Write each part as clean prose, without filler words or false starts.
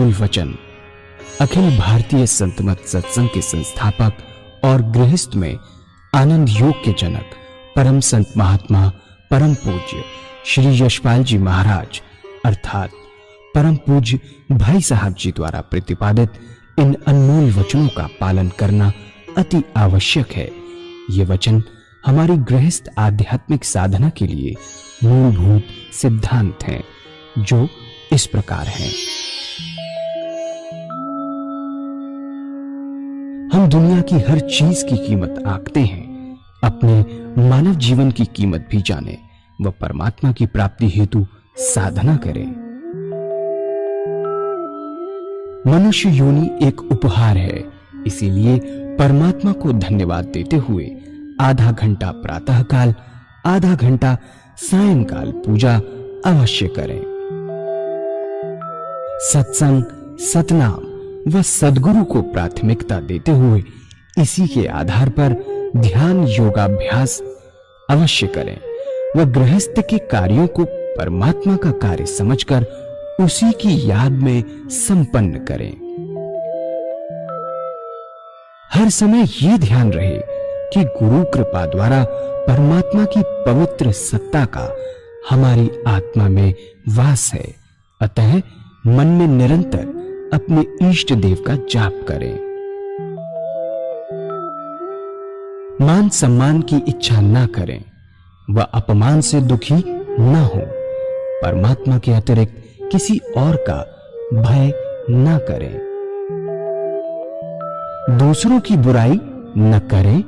अनमोल वचन अखिल भारतीय संत मत सत्संग के संस्थापक और गृहस्थ में आनंद योग के जनक परम संत महात्मा परम पूज्य श्री यशपाल जी महाराज अर्थात परम पूज्य भाई साहब जी द्वारा प्रतिपादित इन अनमोल वचनों का पालन करना अति आवश्यक है। ये वचन हमारी गृहस्थ आध्यात्मिक साधना के लिए मूलभूत सिद्धांत हैं, जो इस प्रकार हैं। हम दुनिया की हर चीज की कीमत आंकते हैं, अपने मानव जीवन की कीमत भी जाने व परमात्मा की प्राप्ति हेतु साधना करें। मनुष्य योनि एक उपहार है, इसीलिए परमात्मा को धन्यवाद देते हुए आधा घंटा प्रातःकाल, आधा घंटा सायंकाल पूजा अवश्य करें। सत्संग, सतनाम व सद्गुरु को प्राथमिकता देते हुए इसी के आधार पर ध्यान योगाभ्यास अवश्य करें व गृहस्थ के कार्यों को परमात्मा का कार्य समझकर उसी की याद में संपन्न करें। हर समय ये ध्यान रहे कि गुरु कृपा द्वारा परमात्मा की पवित्र सत्ता का हमारी आत्मा में वास है, अतः मन में निरंतर अपने इष्ट देव का जाप करें। मान सम्मान की इच्छा न करें व अपमान से दुखी न हो। परमात्मा के अतिरिक्त किसी और का भय न करें। दूसरों की बुराई न करें,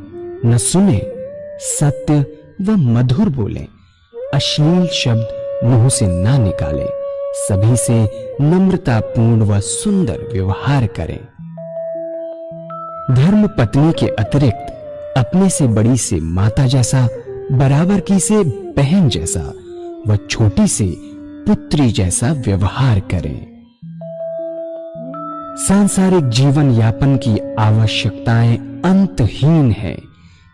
न सुने, सत्य व मधुर बोलें, अश्लील शब्द मुंह से ना निकालें, सभी से नम्रतापूर्ण व सुंदर व्यवहार करें। धर्म पत्नी के अतिरिक्त अपने से बड़ी से माता जैसा, बराबर की से बहन जैसा व छोटी से पुत्री जैसा व्यवहार करें। सांसारिक जीवन यापन की आवश्यकताएं अंतहीन है,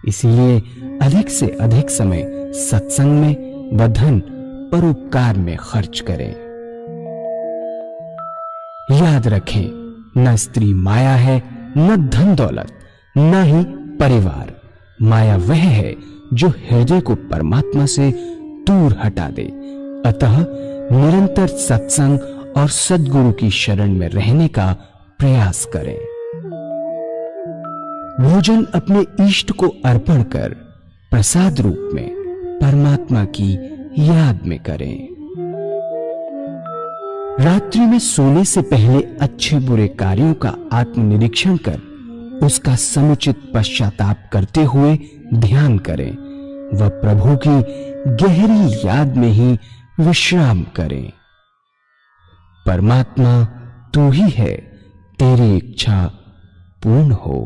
इसलिए अधिक से अधिक समय सत्संग में व धन परोपकार में खर्च करें। याद रखें, न स्त्री माया है, न धन दौलत, न ही परिवार। माया वह है जो हृदय को परमात्मा से दूर हटा दे। अतः निरंतर सत्संग और सद्गुरु की शरण में रहने का प्रयास करें। भोजन अपने इष्ट को अर्पण कर प्रसाद रूप में परमात्मा की याद में करें। रात्रि में सोने से पहले अच्छे बुरे कार्यों का आत्मनिरीक्षण कर उसका समुचित पश्चाताप करते हुए ध्यान करें व प्रभु की गहरी याद में ही विश्राम करें। परमात्मा तू ही है, तेरी इच्छा पूर्ण हो।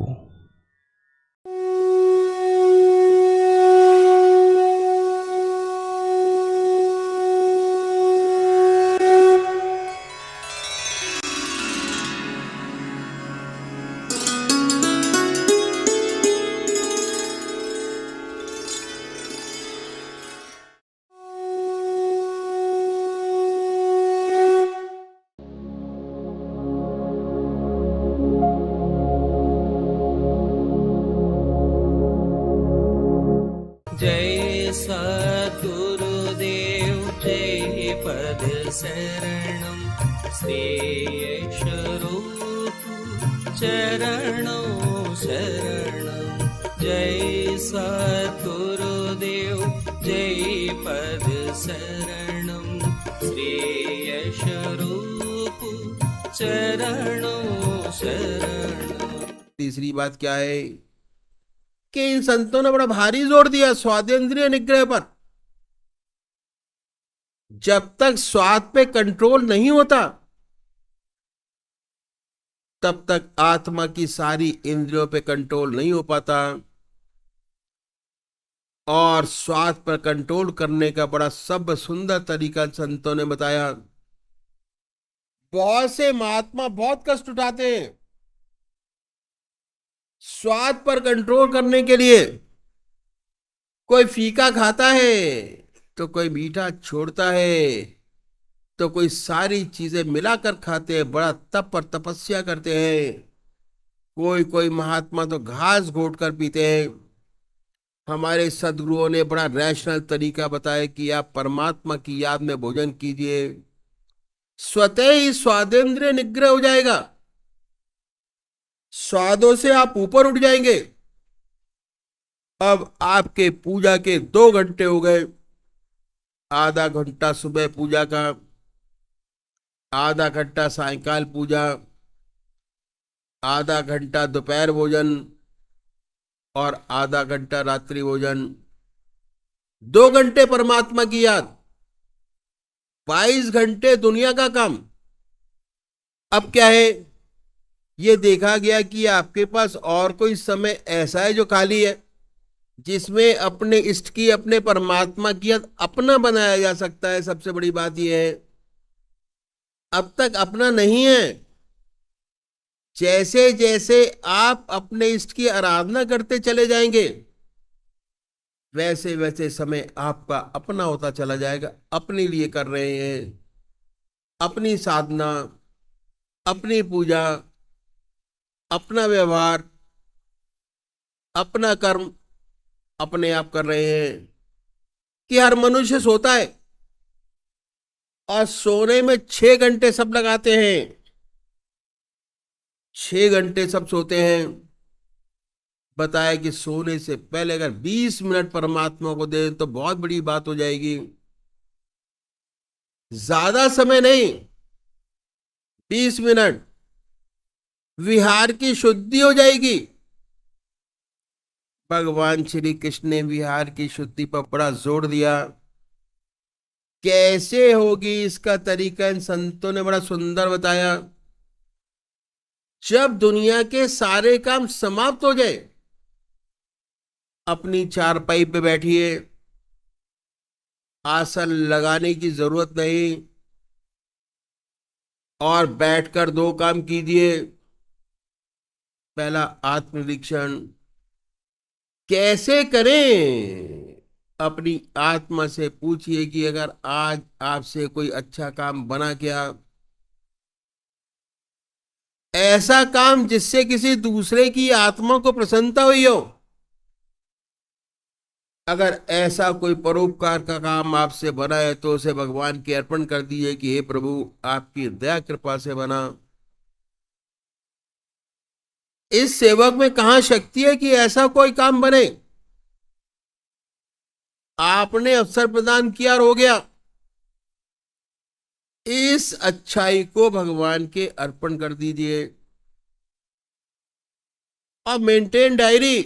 जय सद्गुरुदेव जय पद शरणं श्रेयस्वरूप चरणों शरणं। जय सद्गुरुदेव जय पद शरणं श्रेयस्वरूप चरणों शरणं। तीसरी बात क्या है कि इन संतों ने बड़ा भारी जोर दिया स्वादेंद्रिय निग्रह पर। जब तक स्वाद पे कंट्रोल नहीं होता तब तक आत्मा की सारी इंद्रियों पे कंट्रोल नहीं हो पाता। और स्वाद पर कंट्रोल करने का बड़ा सब सुंदर तरीका संतों ने बताया। बहुत से महात्मा बहुत कष्ट उठाते हैं स्वाद पर कंट्रोल करने के लिए। कोई फीका खाता है तो कोई मीठा छोड़ता है, तो कोई सारी चीजें मिलाकर खाते हैं, बड़ा तप और तपस्या करते हैं। कोई कोई महात्मा तो घास घोट कर पीते हैं। हमारे सदगुरुओं ने बड़ा रैशनल तरीका बताया कि आप परमात्मा की याद में भोजन कीजिए, स्वतः ही स्वादेंद्रिय निग्रह हो जाएगा, स्वादों से आप ऊपर उठ जाएंगे। अब आपके पूजा के 2 घंटे हो गए। आधा घंटा सुबह पूजा का, आधा घंटा सायंकाल पूजा, आधा घंटा दोपहर भोजन और आधा घंटा रात्रि भोजन। 2 घंटे परमात्मा की याद, 22 घंटे दुनिया का काम। अब क्या है, ये देखा गया कि आपके पास और कोई समय ऐसा है जो खाली है, जिसमें अपने इष्ट की, अपने परमात्मा की याद अपना बनाया जा सकता है। सबसे बड़ी बात यह है, अब तक अपना नहीं है। जैसे जैसे आप अपने इष्ट की आराधना करते चले जाएंगे, वैसे वैसे समय आपका अपना होता चला जाएगा। अपने लिए कर रहे हैं, अपनी साधना, अपनी पूजा, अपना व्यवहार, अपना कर्म अपने आप कर रहे हैं। कि हर मनुष्य सोता है और सोने में 6 घंटे सब लगाते हैं, 6 घंटे सब सोते हैं। बताया कि सोने से पहले अगर 20 मिनट परमात्मा को दें तो बहुत बड़ी बात हो जाएगी। ज्यादा समय नहीं, 20 मिनट, विहार की शुद्धि हो जाएगी। भगवान श्री कृष्ण ने विहार की शुद्धि पर बड़ा जोर दिया। कैसे होगी इसका तरीका इन संतों ने बड़ा सुंदर बताया। जब दुनिया के सारे काम समाप्त हो जाए, अपनी चारपाई पे बैठिए, आसन लगाने की जरूरत नहीं, और बैठकर 2 काम कीजिए। पहला, आत्मनिरीक्षण कैसे करें। अपनी आत्मा से पूछिए कि अगर आज आपसे कोई अच्छा काम बना क्या, ऐसा काम जिससे किसी दूसरे की आत्मा को प्रसन्नता हुई हो। अगर ऐसा कोई परोपकार का काम आपसे बना है तो उसे भगवान के अर्पण कर दीजिए कि हे प्रभु, आपकी दया कृपा से बना। इस सेवक में कहां शक्ति है कि ऐसा कोई काम बने। आपने अवसर प्रदान किया और हो गया। इस अच्छाई को भगवान के अर्पण कर दीजिए और मेंटेन डायरी।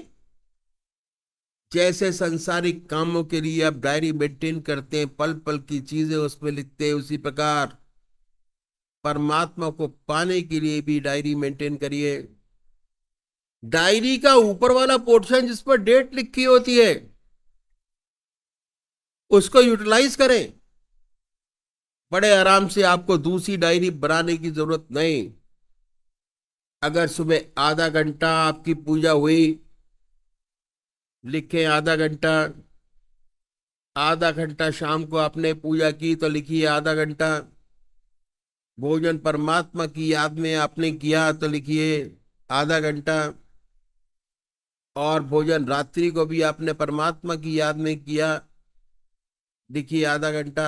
जैसे संसारिक कामों के लिए आप डायरी मेंटेन करते हैं, पल पल की चीजें उसमें लिखते हैं, उसी प्रकार परमात्मा को पाने के लिए भी डायरी मेंटेन करिए। डायरी का ऊपर वाला पोर्शन जिस पर डेट लिखी होती है, उसको यूटिलाइज करें। बड़े आराम से, आपको दूसरी डायरी बनाने की जरूरत नहीं। अगर सुबह आधा घंटा आपकी पूजा हुई, लिखें आधा घंटा। आधा घंटा शाम को आपने पूजा की तो लिखिए आधा घंटा। भोजन परमात्मा की याद में आपने किया तो लिखिए आधा घंटा। और भोजन रात्रि को भी आपने परमात्मा की याद में किया, लिखिए आधा घंटा।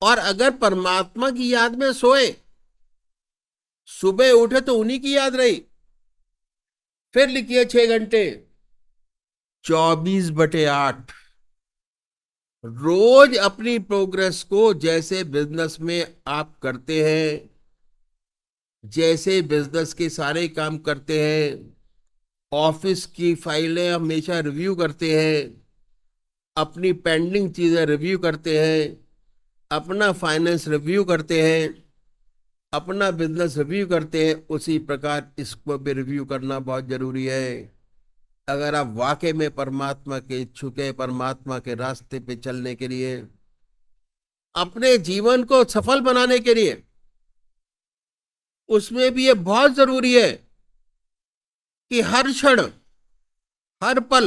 और अगर परमात्मा की याद में सोए, सुबह उठे तो उन्हीं की याद रही, फिर लिखिए 6 घंटे। 24/8 रोज अपनी प्रोग्रेस को, जैसे बिजनेस में आप करते हैं, जैसे बिजनेस के सारे काम करते हैं, ऑफिस की फाइलें हमेशा रिव्यू करते हैं, अपनी पेंडिंग चीजें रिव्यू करते हैं, अपना फाइनेंस रिव्यू करते हैं, अपना बिजनेस रिव्यू करते हैं, उसी प्रकार इसको भी रिव्यू करना बहुत जरूरी है। अगर आप वाकई में परमात्मा के इच्छुक है, परमात्मा के रास्ते पे चलने के लिए, अपने जीवन को सफल बनाने के लिए, उसमें भी ये बहुत जरूरी है कि हर क्षण, हर पल,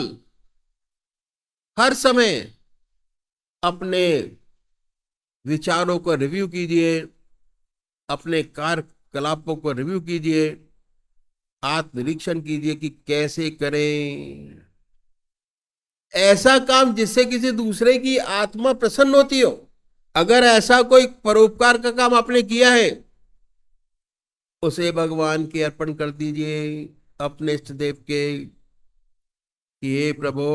हर समय अपने विचारों को रिव्यू कीजिए, अपने कार्यकलापों को रिव्यू कीजिए, आत्मनिरीक्षण कीजिए कि कैसे करें ऐसा काम जिससे किसी दूसरे की आत्मा प्रसन्न होती हो। अगर ऐसा कोई परोपकार का काम आपने किया है, उसे भगवान के अर्पण कर दीजिए, अपने इष्ट देव के, कि हे प्रभु,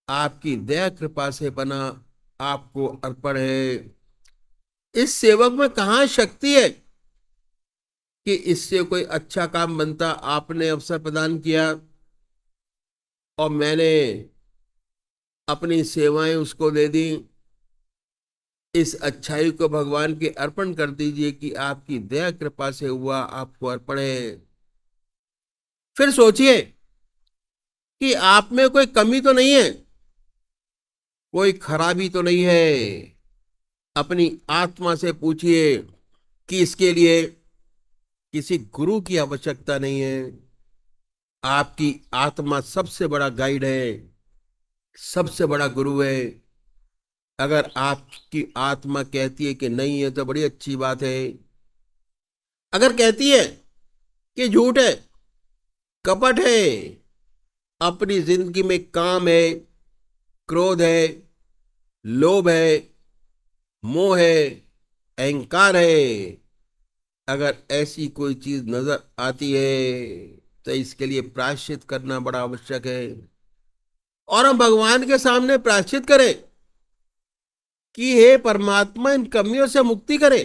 आपकी दया कृपा से बना आपको अर्पण है। इस सेवक में कहाँ शक्ति है कि इससे कोई अच्छा काम बनता। आपने अवसर प्रदान किया और मैंने अपनी सेवाएं उसको दे दी। इस अच्छाई को भगवान के अर्पण कर दीजिए कि आपकी दया कृपा से हुआ, आपको अर्पण है। फिर सोचिए कि आप में कोई कमी तो नहीं है, कोई खराबी तो नहीं है। अपनी आत्मा से पूछिए कि इसके लिए किसी गुरु की आवश्यकता नहीं है। आपकी आत्मा सबसे बड़ा गाइड है, सबसे बड़ा गुरु है। अगर आपकी आत्मा कहती है कि नहीं है तो बड़ी अच्छी बात है। अगर कहती है कि झूठ है, कपट है, अपनी जिंदगी में काम है, क्रोध है, लोभ है, मोह है, अहंकार है, अगर ऐसी कोई चीज नजर आती है तो इसके लिए प्रायश्चित करना बड़ा आवश्यक है। और हम भगवान के सामने प्रायश्चित करें कि हे परमात्मा, इन कमियों से मुक्ति करे।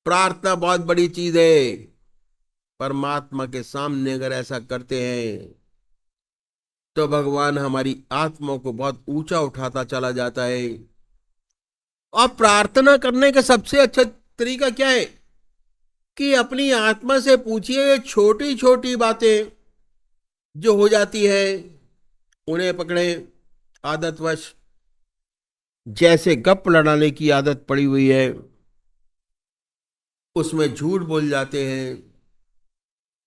प्रार्थना बहुत बड़ी चीज है। परमात्मा के सामने अगर ऐसा करते हैं तो भगवान हमारी आत्मा को बहुत ऊंचा उठाता चला जाता है। और प्रार्थना करने का सबसे अच्छा तरीका क्या है कि अपनी आत्मा से पूछिए, छोटी छोटी बातें जो हो जाती है उन्हें पकड़े आदतवश। जैसे गप लड़ाने की आदत पड़ी हुई है, उसमें झूठ बोल जाते हैं,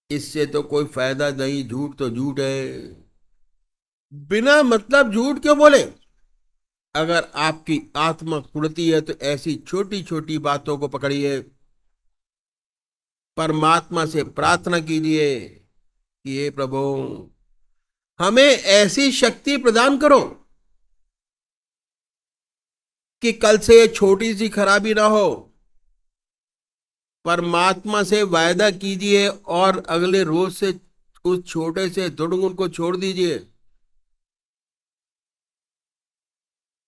इससे तो कोई फायदा नहीं, झूठ तो झूठ है। बिना मतलब झूठ क्यों बोले। अगर आपकी आत्मा कुड़ती है तो ऐसी छोटी छोटी बातों को पकड़िए, परमात्मा से प्रार्थना कीजिए कि हे प्रभु, हमें ऐसी शक्ति प्रदान करो कि कल से छोटी सी खराबी ना हो। परमात्मा से वायदा कीजिए और अगले रोज से उस छोटे से दुर्गुण को छोड़ दीजिए।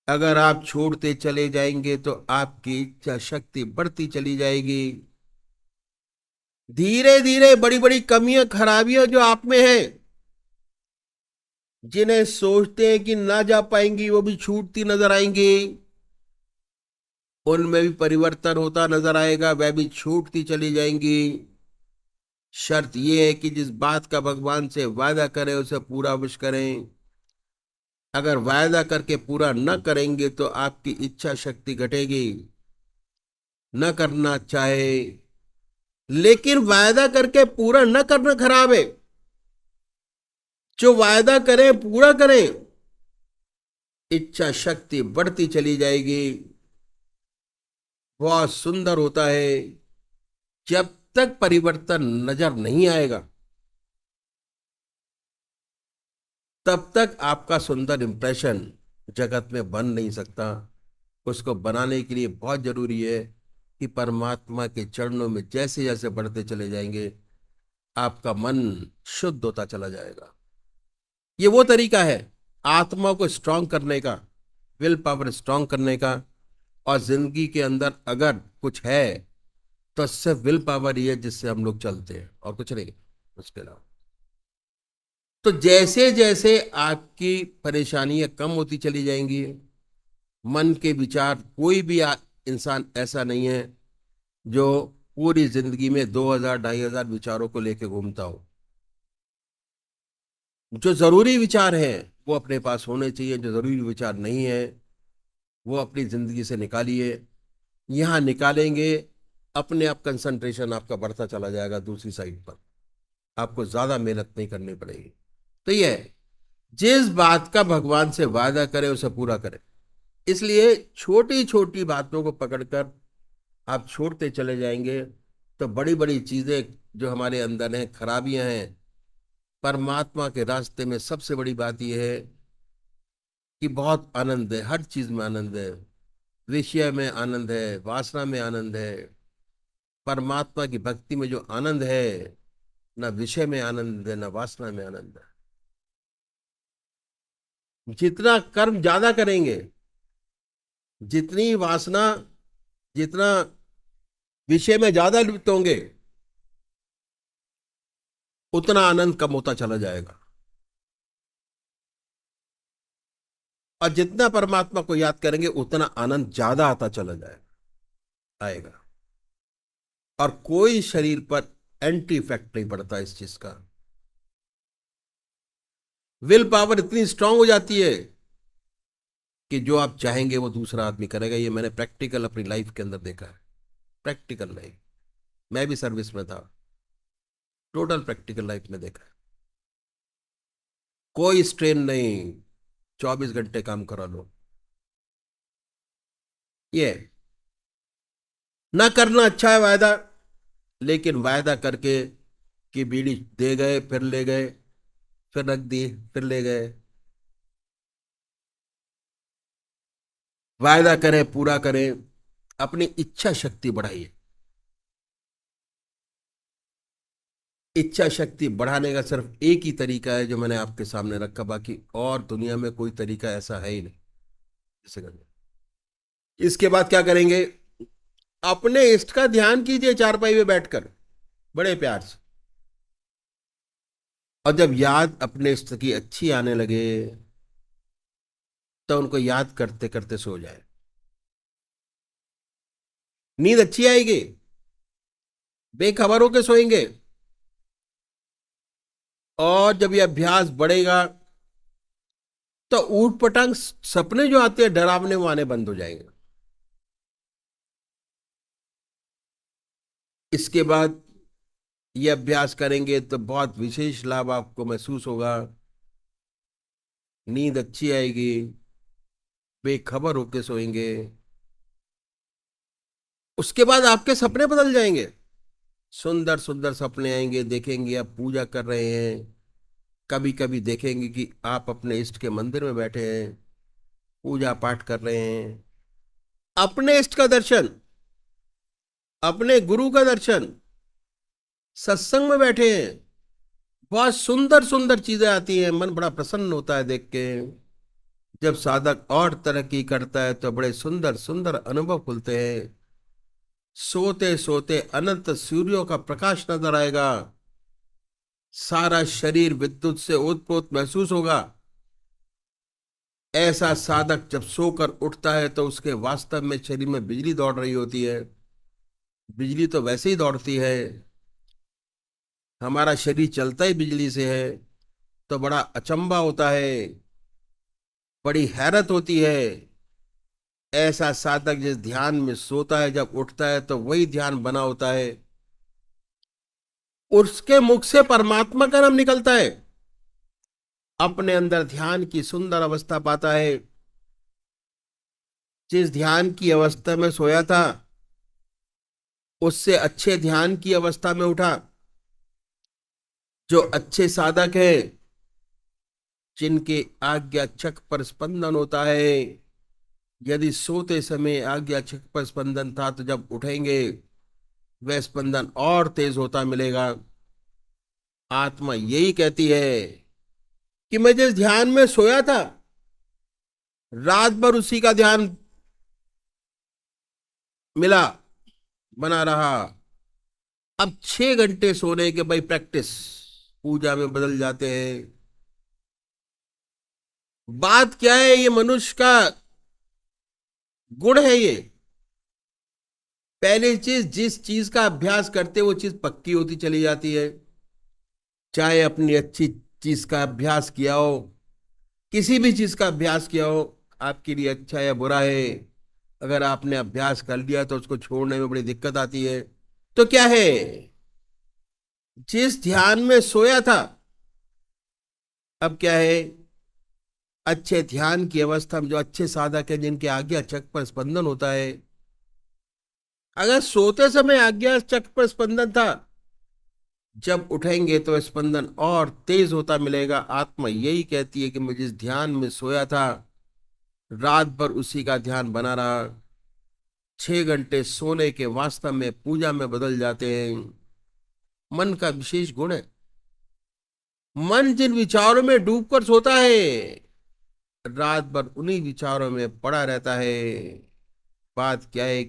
अगर आप छोड़ते चले जाएंगे तो आपकी इच्छा शक्ति बढ़ती चली जाएगी। धीरे धीरे बड़ी बड़ी कमियां, खराबियां जो आप में हैं, जिन्हें सोचते हैं कि ना जा पाएंगी, वो भी छूटती नजर आएंगी। उनमें भी परिवर्तन होता नजर आएगा, वह भी छूटती चली जाएंगी। शर्त यह है कि जिस बात का भगवान से वादा करें उसे पूरा अवश्य करें। अगर वायदा करके पूरा न करेंगे तो आपकी इच्छा शक्ति घटेगी। न करना चाहे, लेकिन वायदा करके पूरा न करना खराब है। जो वायदा करें पूरा करें, इच्छा शक्ति बढ़ती चली जाएगी। बहुत सुंदर होता है। जब तक परिवर्तन नजर नहीं आएगा तब तक आपका सुंदर इंप्रेशन जगत में बन नहीं सकता। उसको बनाने के लिए बहुत जरूरी है कि परमात्मा के चरणों में जैसे जैसे बढ़ते चले जाएंगे, आपका मन शुद्ध होता चला जाएगा। ये वो तरीका है आत्मा को स्ट्रांग करने का, विल पावर स्ट्रांग करने का। और जिंदगी के अंदर अगर कुछ है तो सिर्फ विल पावर ही है जिससे हम लोग चलते हैं, और कुछ नहीं उसके अलावा। तो जैसे जैसे आपकी परेशानियां कम होती चली जाएंगी, मन के विचार, कोई भी इंसान ऐसा नहीं है जो पूरी जिंदगी में 2000 2500 विचारों को लेकर घूमता हो। जो जरूरी विचार है वो अपने पास होने चाहिए, जो जरूरी विचार नहीं है वो अपनी जिंदगी से निकालिए। यहां निकालेंगे, अपने आप कंसंट्रेशन आपका बढ़ता चला जाएगा दूसरी साइड पर। आपको ज्यादा मेहनत नहीं करनी पड़ेगी। तो ये है, जिस बात का भगवान से वादा करे उसे पूरा करें। इसलिए छोटी छोटी बातों को पकड़कर आप छोड़ते चले जाएंगे तो बड़ी बड़ी चीजें जो हमारे अंदर हैं, खराबियां हैं, परमात्मा के रास्ते में सबसे बड़ी बात यह है कि बहुत आनंद है, हर चीज में आनंद है। विषय में आनंद है, वासना में आनंद है। परमात्मा की भक्ति में जो आनंद है, ना विषय में आनंद है, ना वासना में आनंद है। जितना कर्म ज्यादा करेंगे, जितनी वासना, जितना विषय में ज्यादा लिप्त होंगे, उतना आनंद कम होता चला जाएगा। और जितना परमात्मा को याद करेंगे उतना आनंद ज्यादा आता चला जाएगा, आएगा। और कोई शरीर पर एंटी इफेक्ट नहीं पड़ता इस चीज का। विल पावर इतनी स्ट्रांग हो जाती है कि जो आप चाहेंगे वो दूसरा आदमी करेगा। ये मैंने प्रैक्टिकल अपनी लाइफ के अंदर देखा है। प्रैक्टिकल लाइफ, मैं भी सर्विस में था, टोटल प्रैक्टिकल लाइफ में देखा है। कोई स्ट्रेन नहीं, 24 घंटे काम करा लो। ये ना करना अच्छा है वायदा, लेकिन वायदा करके कि बीड़ी दे गए, फिर ले गए, फिर रख दी, फिर ले गए। वायदा करें, पूरा करें, अपनी इच्छा शक्ति बढ़ाइए। इच्छा शक्ति बढ़ाने का सिर्फ एक ही तरीका है जो मैंने आपके सामने रखा, बाकी और दुनिया में कोई तरीका ऐसा है ही नहीं इसे करने। इसके बाद क्या करेंगे? अपने इष्ट का ध्यान कीजिए चारपाई में बैठकर बड़े प्यार से। और जब याद अपने इष्ट की अच्छी आने लगे तो उनको याद करते करते सो जाए। नींद अच्छी आएगी, बेखबर होकर सोएंगे। और जब ये अभ्यास बढ़ेगा तो ऊट पटांग सपने जो आते हैं डरावने, वो आने बंद हो जाएंगे। इसके बाद ये अभ्यास करेंगे तो बहुत विशेष लाभ आपको महसूस होगा। नींद अच्छी आएगी, बेखबर होके सोएंगे। उसके बाद आपके सपने बदल जाएंगे, सुंदर सुंदर सपने आएंगे। देखेंगे आप पूजा कर रहे हैं, कभी कभी देखेंगे कि आप अपने इष्ट के मंदिर में बैठे हैं, पूजा पाठ कर रहे हैं। अपने इष्ट का दर्शन, अपने गुरु का दर्शन, सत्संग में बैठे हैं। बहुत सुंदर सुंदर चीजें आती हैं, मन बड़ा प्रसन्न होता है देख के। जब साधक और तरक्की करता है तो बड़े सुंदर सुंदर अनुभव खुलते हैं। सोते सोते अनंत सूर्यों का प्रकाश नजर आएगा। सारा शरीर विद्युत से ओतप्रोत महसूस होगा। ऐसा साधक जब सोकर उठता है तो उसके वास्तव में शरीर में बिजली दौड़ रही होती है। बिजली तो वैसे ही दौड़ती है, हमारा शरीर चलता ही बिजली से है। तो बड़ा अचंभा होता है, बड़ी हैरत होती है। ऐसा साधक जिस ध्यान में सोता है, जब उठता है तो वही ध्यान बना होता है। उसके मुख से परमात्मा का नाम निकलता है। अपने अंदर ध्यान की सुंदर अवस्था पाता है। जिस ध्यान की अवस्था में सोया था उससे अच्छे ध्यान की अवस्था में उठा। जो अच्छे साधक है, जिनके आज्ञा चक्र पर स्पंदन होता है, यदि सोते समय आज्ञा चक्र पर स्पंदन था तो जब उठेंगे वह स्पंदन और तेज होता मिलेगा। आत्मा यही कहती है कि मैं जिस ध्यान में सोया था, रात भर उसी का ध्यान मिला, बना रहा। अब 6 घंटे सोने के भाई प्रैक्टिस पूजा में बदल जाते हैं। बात क्या है, ये मनुष्य का गुण है। ये पहली चीज, जिस चीज का अभ्यास करते वो चीज पक्की होती चली जाती है। चाहे अपनी अच्छी चीज का अभ्यास किया हो, किसी भी चीज का अभ्यास किया हो, आपके लिए अच्छा या बुरा है, अगर आपने अभ्यास कर लिया तो उसको छोड़ने में बड़ी दिक्कत आती है। तो क्या है, जिस ध्यान में सोया था, अब क्या है, अच्छे ध्यान की अवस्था में जो अच्छे साधक है, जिनके आज्ञा चक्र पर स्पंदन होता है, अगर सोते समय आज्ञा चक्र पर स्पंदन था, जब उठेंगे तो स्पंदन और तेज होता मिलेगा। आत्मा यही कहती है कि मैं जिस ध्यान में सोया था, रात भर उसी का ध्यान बना रहा। 6 घंटे सोने के वास्तव में पूजा में बदल जाते हैं। मन का विशेष गुण है। मन जिन विचारों में डूबकर सोता है, रात भर उन्हीं विचारों में पड़ा रहता है। बात क्या है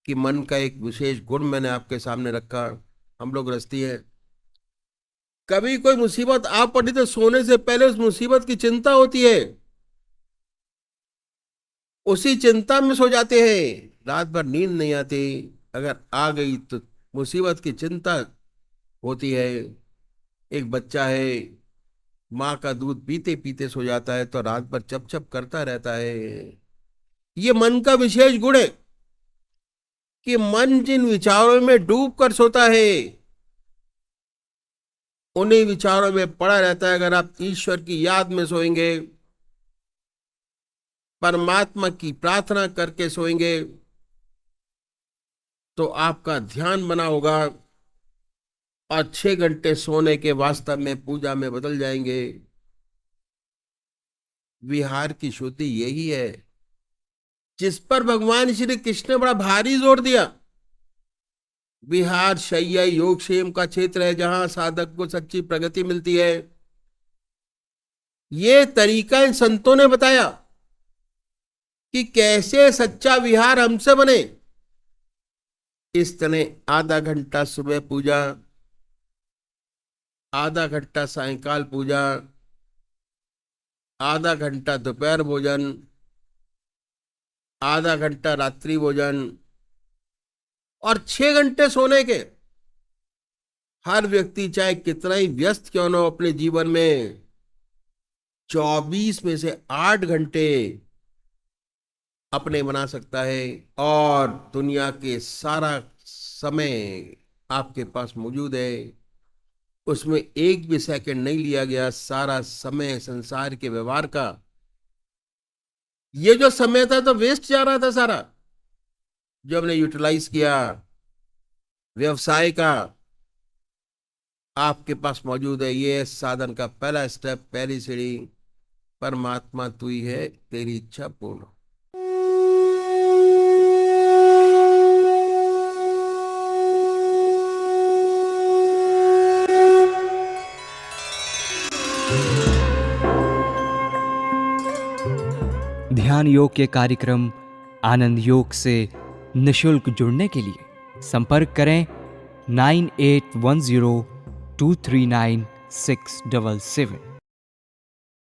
कि मन का एक विशेष गुण मैंने आपके सामने रखा। हम लोग गृहस्थी है, कभी कोई मुसीबत आ पड़ी तो सोने से पहले उस मुसीबत की चिंता होती है, उसी चिंता में सो जाते हैं, रात भर नींद नहीं आती। अगर आ गई तो मुसीबत की चिंता होती है। एक बच्चा है, माँ का दूध पीते पीते सो जाता है तो रात भर चप चप करता रहता है। ये मन का विशेष गुण है कि मन जिन विचारों में डूब कर सोता है, उन्हीं विचारों में पड़ा रहता है। अगर आप ईश्वर की याद में सोएंगे, परमात्मा की प्रार्थना करके सोएंगे, तो आपका ध्यान बना होगा और 6 घंटे सोने के वास्तव में पूजा में बदल जाएंगे। विहार की श्रुति यही है जिस पर भगवान श्री कृष्ण ने बड़ा भारी जोर दिया। विहार शय्या योगक्षेम का क्षेत्र है जहां साधक को सच्ची प्रगति मिलती है। ये तरीका इन संतों ने बताया कि कैसे सच्चा विहार हमसे बने। इस तरह आधा घंटा सुबह पूजा, आधा घंटा सायंकाल पूजा, आधा घंटा दोपहर भोजन, आधा घंटा रात्रि भोजन और 6 घंटे सोने के। हर व्यक्ति चाहे कितना ही व्यस्त क्यों न हो अपने जीवन में, 24 में से 8 घंटे अपने बना सकता है और दुनिया के सारा समय आपके पास मौजूद है। उसमें एक भी सेकंड नहीं लिया गया। सारा समय संसार के व्यवहार का, ये जो समय था तो वेस्ट जा रहा था सारा, जो हमने यूटिलाइज किया व्यवसाय का, आपके पास मौजूद है। ये साधन का पहला स्टेप, पहली सीढ़ी। परमात्मा तू ही है, तेरी इच्छा पूर्ण हो। ध्यान योग के कार्यक्रम आनंद योग से निशुल्क जुड़ने के लिए संपर्क करें 9810239677।